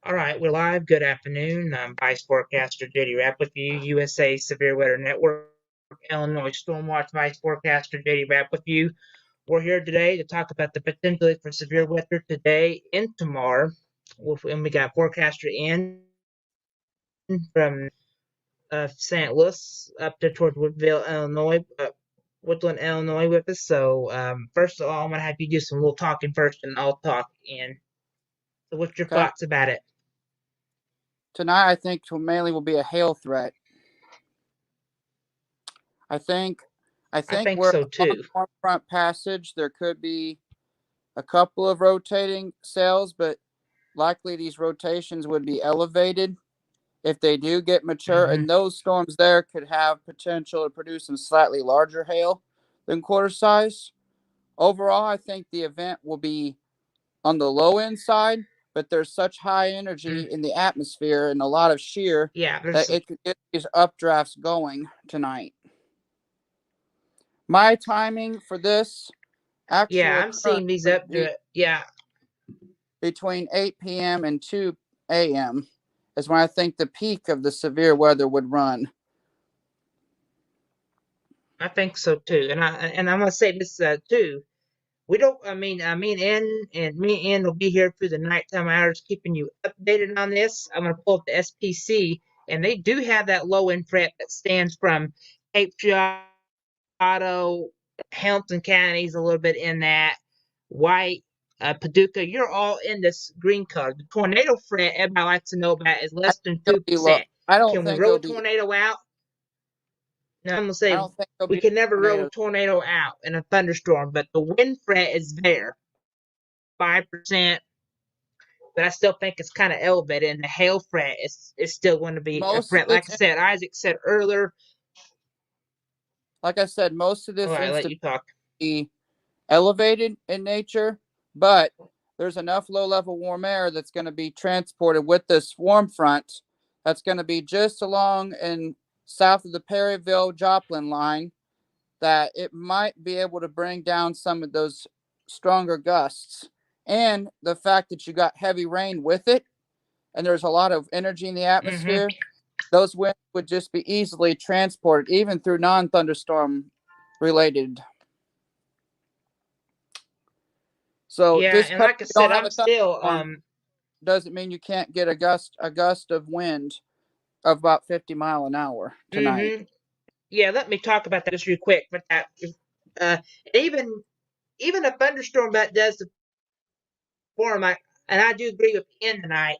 All right, we're live. Good afternoon. I'm Vice Forecaster JD Rapp with you, USA Severe Weather Network, Illinois Stormwatch Vice Forecaster JD Rapp with you. We're here today to talk about the potential for severe weather today and tomorrow. And we got forecaster in from St. Louis up to towards Woodville, Illinois, Woodland, Illinois with us. So first of all, I'm gonna have you do some little talking first, and I'll talk in. So, what's your Okay. thoughts about it? Tonight, I think mainly will be a hail threat. I think, I I think think where so along too. warm front passage, there could be a couple of rotating cells, but likely these rotations would be elevated if they do get mature, Hmm. and those storms there could have potential to produce some slightly larger hail than quarter size. Overall, I think the event will be on the low end side, but there's such high energy in the atmosphere and a lot of shear Yeah, that there's it could get these updrafts going tonight. My timing for this yeah, actual I'm occurrence seeing these would up be to yeah. between 8 p.m. and 2 a.m. is when I think the peak of the severe weather would run. I think so too, and I'm gonna say this too. We don't. I mean, and me and Ann will be here through the nighttime hours, keeping you updated on this. I'm gonna pull up the SPC, and they do have that low end fret that stands from Cape Girardeau, Hamilton counties, a little bit in that white. Paducah, you're all in this green color. The tornado fret, everybody likes to know about, is I less think than it'll be low. 2%. I don't Can we think roll it'll a be. tornado out? Now I'm gonna I say don't think it'll we be can never roll tornadoes. a tornado out in a thunderstorm, but the wind fret is there, 5%. But I still think it's kind of elevated, and the hail fret is still going to be a Most of fret. Like this, I said, Isaac said earlier. like I said, most of All this right, let instability you talk. be elevated in nature, but there's enough low level warm air that's going to be transported with this warm front that's going to be just along and south of the Perryville Joplin line that it might be able to bring down some of those stronger gusts. And the fact that you got heavy rain with it and there's a lot of energy in the Mm-hmm. atmosphere, those winds would just be easily transported even through non thunderstorm related. So Yeah, just and because like I you said, don't have I'm a still thunderstorm doesn't mean you can't get a gust of wind of about 50 mile an hour tonight. Mm-hmm. Yeah, let me talk about that just real quick. But that uh, even even a thunderstorm that does form, and I do agree with Ken tonight.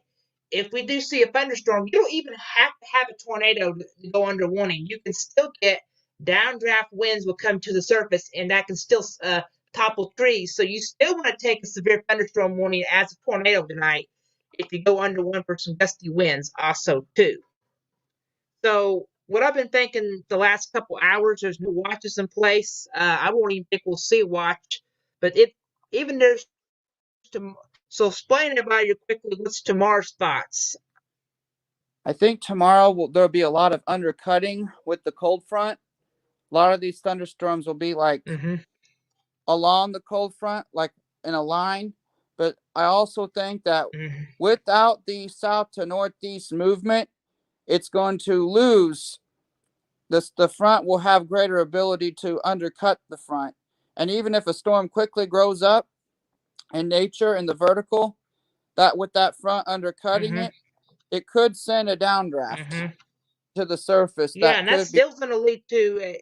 If we do see a thunderstorm, you don't even have to have a tornado to go under warning. You can still get downdraft winds will come to the surface, and that can still topple trees. So you still want to take a severe thunderstorm warning as a tornado tonight if you go under one for some gusty winds also too. So what I've been thinking the last couple hours, there's new watches in place. I won't even think we'll see a watch, but it even there's to, so explain about you quickly. What's tomorrow's thoughts? I think tomorrow there'll be a lot of undercutting with the cold front. A lot of these thunderstorms will be like Mm-hmm. along the cold front, like in a line. But I also think that Mm-hmm. without the south to northeast movement, it's going to lose this. The front will have greater ability to undercut the front. And even if a storm quickly grows up in nature in the vertical, that with that front undercutting Mm-hmm. it, it could send a downdraft Mm-hmm. to the surface Yeah, that and that's could be. still going to lead to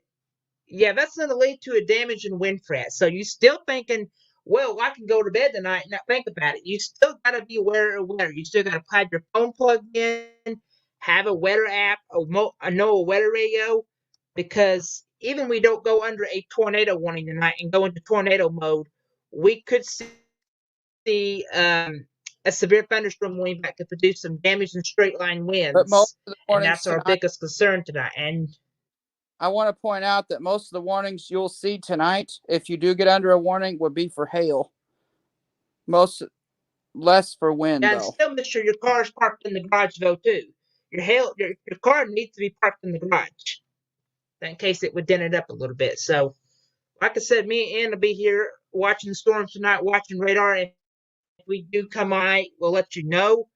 yeah, that's going to lead to a damage in wind fret. So you still thinking, well, I can go to bed tonight and not think about it. You still got to be aware of weather. You still got to have your phone plugged in, have a weather app, a know a weather radio, because even we don't go under a tornado warning tonight and go into tornado mode, we could see a severe thunderstorm warning that could produce some damage in straight line But most winds, of the and warnings that's our tonight, biggest concern tonight. And I want to point out that most of the warnings you'll see tonight, if you do get under a warning, would be for hail. Most less for wind, and though. still make sure your car is parked in the garage though too. Your car needs to be parked in the garage in case it would dent it up a little bit. So, like I said, me and Ann will be here watching the storms tonight, watching radar. If we do come on, we'll let you know.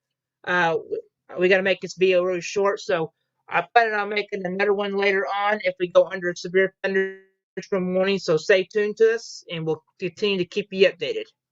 we got to make this video really short. So I plan on making another one later on if we go under severe thunderstorm warning. So stay tuned to us, and we'll continue to keep you updated.